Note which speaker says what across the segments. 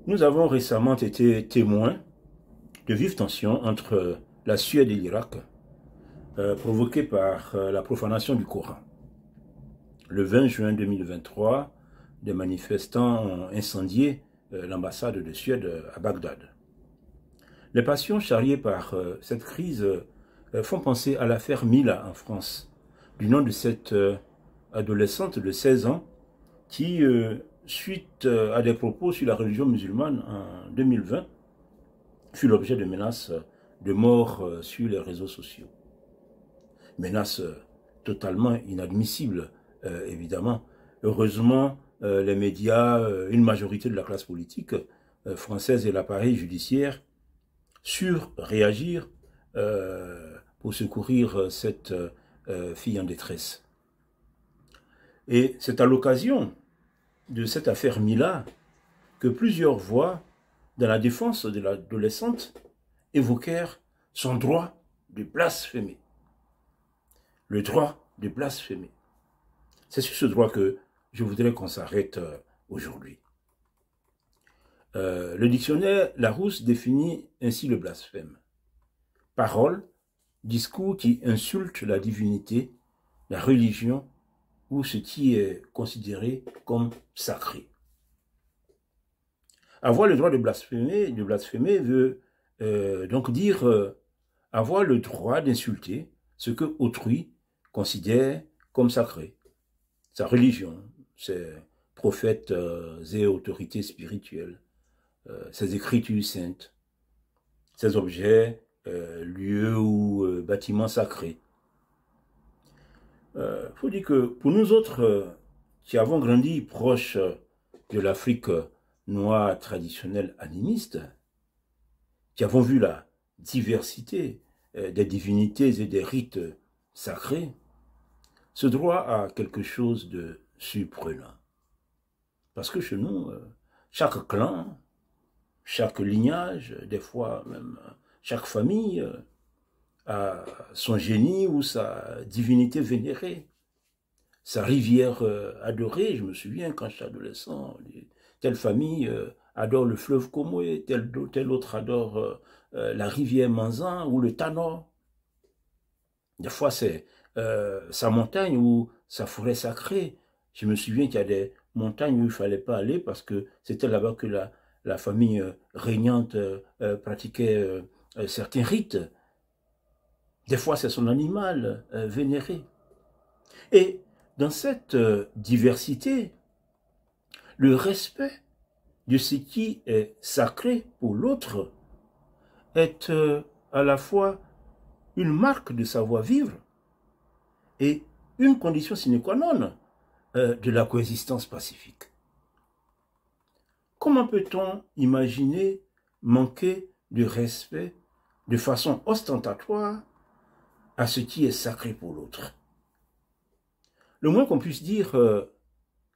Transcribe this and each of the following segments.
Speaker 1: Nous avons récemment été témoins de vives tensions entre la Suède et l'Irak, provoquées par la profanation du Coran. Le 20 juin 2023, des manifestants ont incendié l'ambassade de Suède à Bagdad. Les passions charriées par cette crise font penser à l'affaire Mila en France, du nom de cette adolescente de 16 ans qui, suite à des propos sur la religion musulmane en 2020, fut l'objet de menaces de mort sur les réseaux sociaux. Menaces totalement inadmissibles, évidemment. Heureusement, les médias, une majorité de la classe politique française et l'appareil judiciaire surent réagir pour secourir cette fille en détresse. Et c'est à l'occasion de cette affaire Mila que plusieurs voix dans la défense de l'adolescente évoquèrent son droit de blasphémer. Le droit de blasphémer. C'est sur ce droit que je voudrais qu'on s'arrête aujourd'hui. Le dictionnaire Larousse définit ainsi le blasphème. Parole, discours qui insulte la divinité, la religion ou ce qui est considéré comme sacré. Avoir le droit de blasphémer veut donc dire avoir le droit d'insulter ce que autrui considère comme sacré. Sa religion, ses prophètes et autorités spirituelles, ses écritures saintes, ses objets, lieux ou bâtiments sacrés. Faut dire que pour nous autres qui avons grandi proche de l'Afrique noire traditionnelle animiste, qui avons vu la diversité des divinités et des rites sacrés, ce droit a quelque chose de surprenant. Parce que chez nous, chaque clan, chaque lignage, des fois même chaque famille a son génie ou sa divinité vénérée, sa rivière adorée. Je me souviens quand j'étais adolescent, telle famille adore le fleuve Comoé, telle autre adore la rivière Manzan ou le Tanor. Des fois c'est sa montagne ou sa forêt sacrée. Je me souviens qu'il y a des montagnes où il ne fallait pas aller parce que c'était là-bas que la famille régnante pratiquait certains rites. Des fois, c'est son animal vénéré. Et dans cette diversité, le respect de ce qui est sacré pour l'autre est à la fois une marque de savoir-vivre et une condition sine qua non de la coexistence pacifique. Comment peut-on imaginer manquer de respect de façon ostentatoire à ce qui est sacré pour l'autre? Le moins qu'on puisse dire,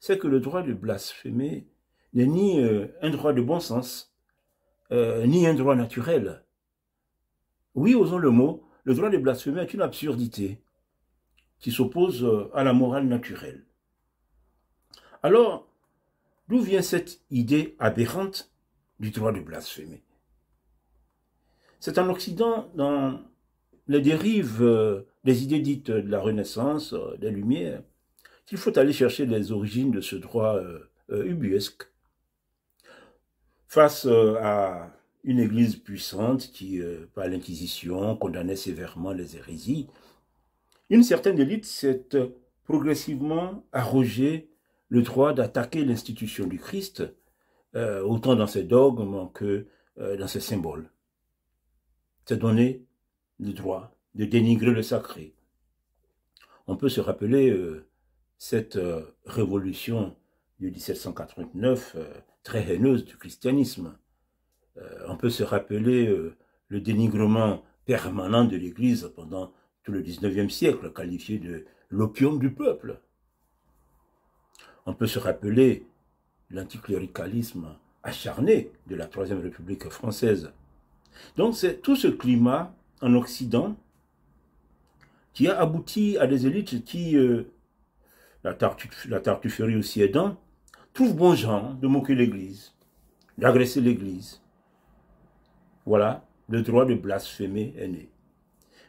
Speaker 1: c'est que le droit de blasphémer n'est ni un droit de bon sens, ni un droit naturel. Oui, osons le mot, le droit de blasphémer est une absurdité qui s'oppose à la morale naturelle. Alors, d'où vient cette idée aberrante du droit de blasphémer? C'est en Occident, dans les dérives des idées dites de la Renaissance, des Lumières, qu'il faut aller chercher les origines de ce droit ubuesque. Face à une église puissante qui, par l'Inquisition, condamnait sévèrement les hérésies, une certaine élite s'est progressivement arrogé le droit d'attaquer l'institution du Christ, autant dans ses dogmes que dans ses symboles. C'est donner le droit de dénigrer le sacré. On peut se rappeler cette révolution de 1789, très haineuse du christianisme. On peut se rappeler le dénigrement permanent de l'Église pendant tout le XIXe siècle, qualifié de l'opium du peuple. On peut se rappeler l'anticléricalisme acharné de la Troisième République française. Donc c'est tout ce climat en Occident qui a abouti à des élites qui, la tartufferie aussi aidant, trouvent bon genre de moquer l'Église, d'agresser l'Église. Voilà, le droit de blasphémer est né.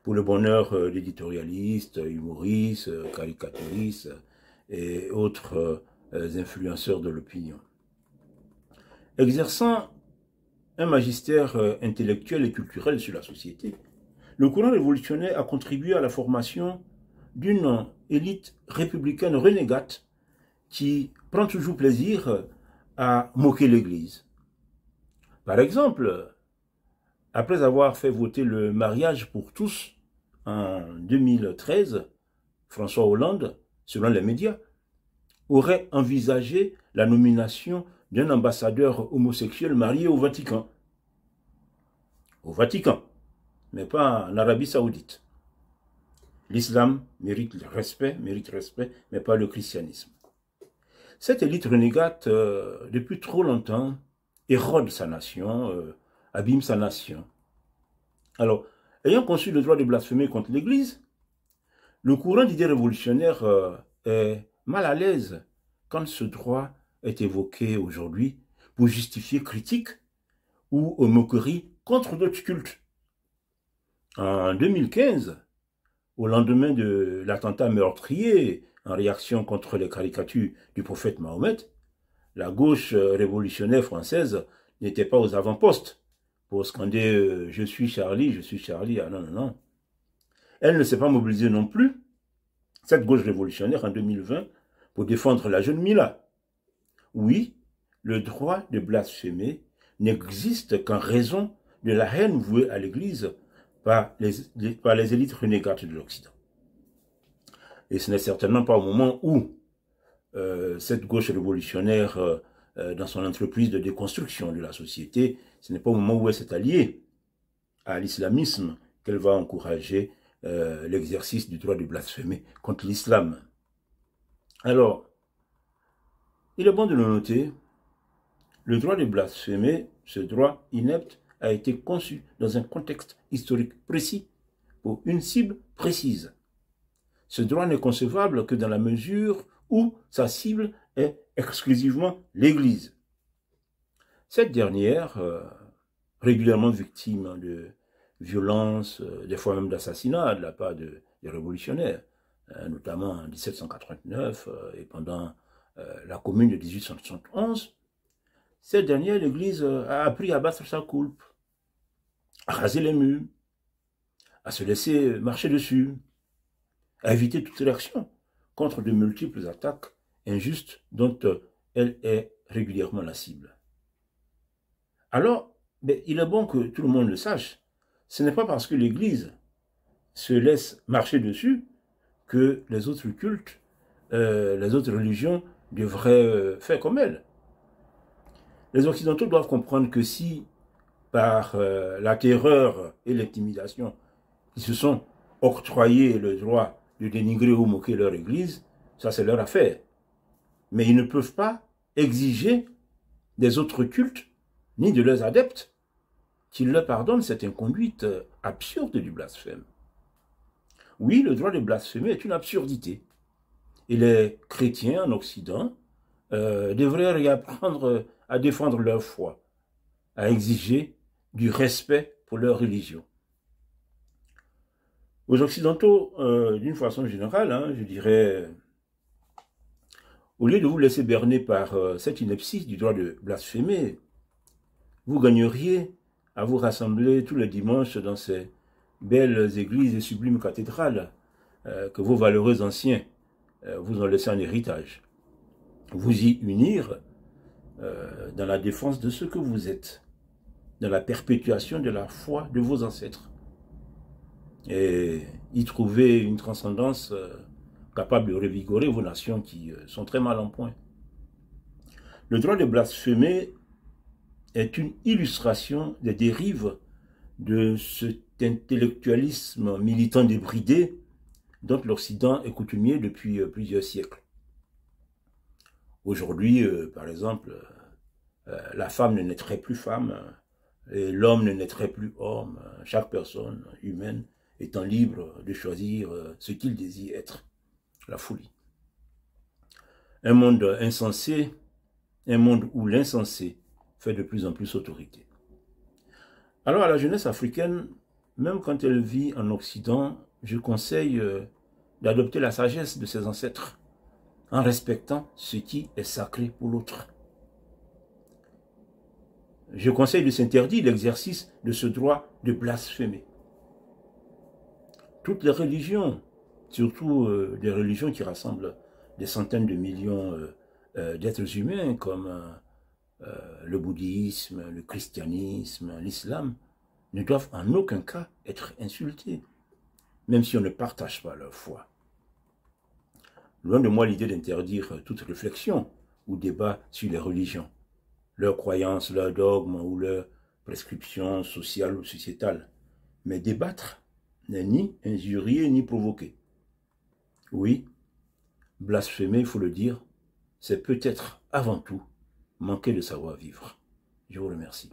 Speaker 1: Pour le bonheur d'éditorialistes, humoristes, caricaturistes et autres influenceurs de l'opinion. Exerçant un magistère intellectuel et culturel sur la société, le courant révolutionnaire a contribué à la formation d'une élite républicaine renégate qui prend toujours plaisir à moquer l'Église. Par exemple, après avoir fait voter le mariage pour tous en 2013, François Hollande, selon les médias, aurait envisagé la nomination d'un ambassadeur homosexuel marié au Vatican. Au Vatican, mais pas en Arabie Saoudite. L'islam mérite respect, mais pas le christianisme. Cette élite renégate, depuis trop longtemps, érode sa nation, abîme sa nation. Alors, ayant conçu le droit de blasphémer contre l'Église, le courant d'idées révolutionnaires est mal à l'aise quand ce droit est évoqué aujourd'hui pour justifier critiques ou moqueries contre d'autres cultes. En 2015, au lendemain de l'attentat meurtrier en réaction contre les caricatures du prophète Mahomet, la gauche révolutionnaire française n'était pas aux avant-postes pour scander je suis Charlie, ah non, non, non. Elle ne s'est pas mobilisée non plus, cette gauche révolutionnaire en 2020, pour défendre la jeune Mila. Oui, le droit de blasphémer n'existe qu'en raison de la haine vouée à l'Église par les élites renégates de l'Occident. Et ce n'est certainement pas au moment où cette gauche révolutionnaire, dans son entreprise de déconstruction de la société, ce n'est pas au moment où elle s'est alliée à l'islamisme qu'elle va encourager l'exercice du droit de blasphémer contre l'islam. Alors, il est bon de le noter, le droit de blasphémer, ce droit inepte, a été conçu dans un contexte historique précis, pour une cible précise. Ce droit n'est concevable que dans la mesure où sa cible est exclusivement l'Église. Cette dernière, régulièrement victime de violences, des fois même d'assassinats de la part des révolutionnaires, notamment en 1789 et pendant la commune de 1871, cette dernière, l'Église, a appris à battre sa coulpe, à raser les murs, à se laisser marcher dessus, à éviter toute réaction contre de multiples attaques injustes dont elle est régulièrement la cible. Alors, il est bon que tout le monde le sache, ce n'est pas parce que l'Église se laisse marcher dessus que les autres cultes, les autres religions devraient faire comme elle. Les Occidentaux doivent comprendre que si, par la terreur et l'intimidation, ils se sont octroyés le droit de dénigrer ou moquer leur Église, ça c'est leur affaire. Mais ils ne peuvent pas exiger des autres cultes, ni de leurs adeptes, qu'ils leur pardonnent cette inconduite absurde du blasphème. Oui, le droit de blasphémer est une absurdité. Et les chrétiens en Occident devraient réapprendre à défendre leur foi, à exiger du respect pour leur religion. Aux Occidentaux, d'une façon générale, je dirais, au lieu de vous laisser berner par cette ineptie du droit de blasphémer, vous gagneriez à vous rassembler tous les dimanches dans ces belles églises et sublimes cathédrales que vos valeureux anciens vous ont laissé en héritage. Vous y unir dans la défense de ce que vous êtes, dans la perpétuation de la foi de vos ancêtres. Et y trouver une transcendance capable de revigorer vos nations qui sont très mal en point. Le droit de blasphémer est une illustration des dérives de cet intellectualisme militant débridé dont l'Occident est coutumier depuis plusieurs siècles. Aujourd'hui, par exemple, la femme ne naîtrait plus femme, et l'homme ne naîtrait plus homme, chaque personne humaine étant libre de choisir ce qu'il désire être, la folie. Un monde insensé, un monde où l'insensé fait de plus en plus autorité. Alors à la jeunesse africaine, même quand elle vit en Occident, je conseille d'adopter la sagesse de ses ancêtres en respectant ce qui est sacré pour l'autre. Je conseille de s'interdire l'exercice de ce droit de blasphémer. Toutes les religions, surtout des religions qui rassemblent des centaines de millions d'êtres humains comme le bouddhisme, le christianisme, l'islam, ne doivent en aucun cas être insultées, même si on ne partage pas leur foi. Loin de moi l'idée d'interdire toute réflexion ou débat sur les religions, leurs croyances, leurs dogmes ou leurs prescriptions sociales ou sociétales. Mais débattre n'est ni injurier ni provoquer. Oui, blasphémer, il faut le dire, c'est peut-être avant tout manquer de savoir-vivre. Je vous remercie.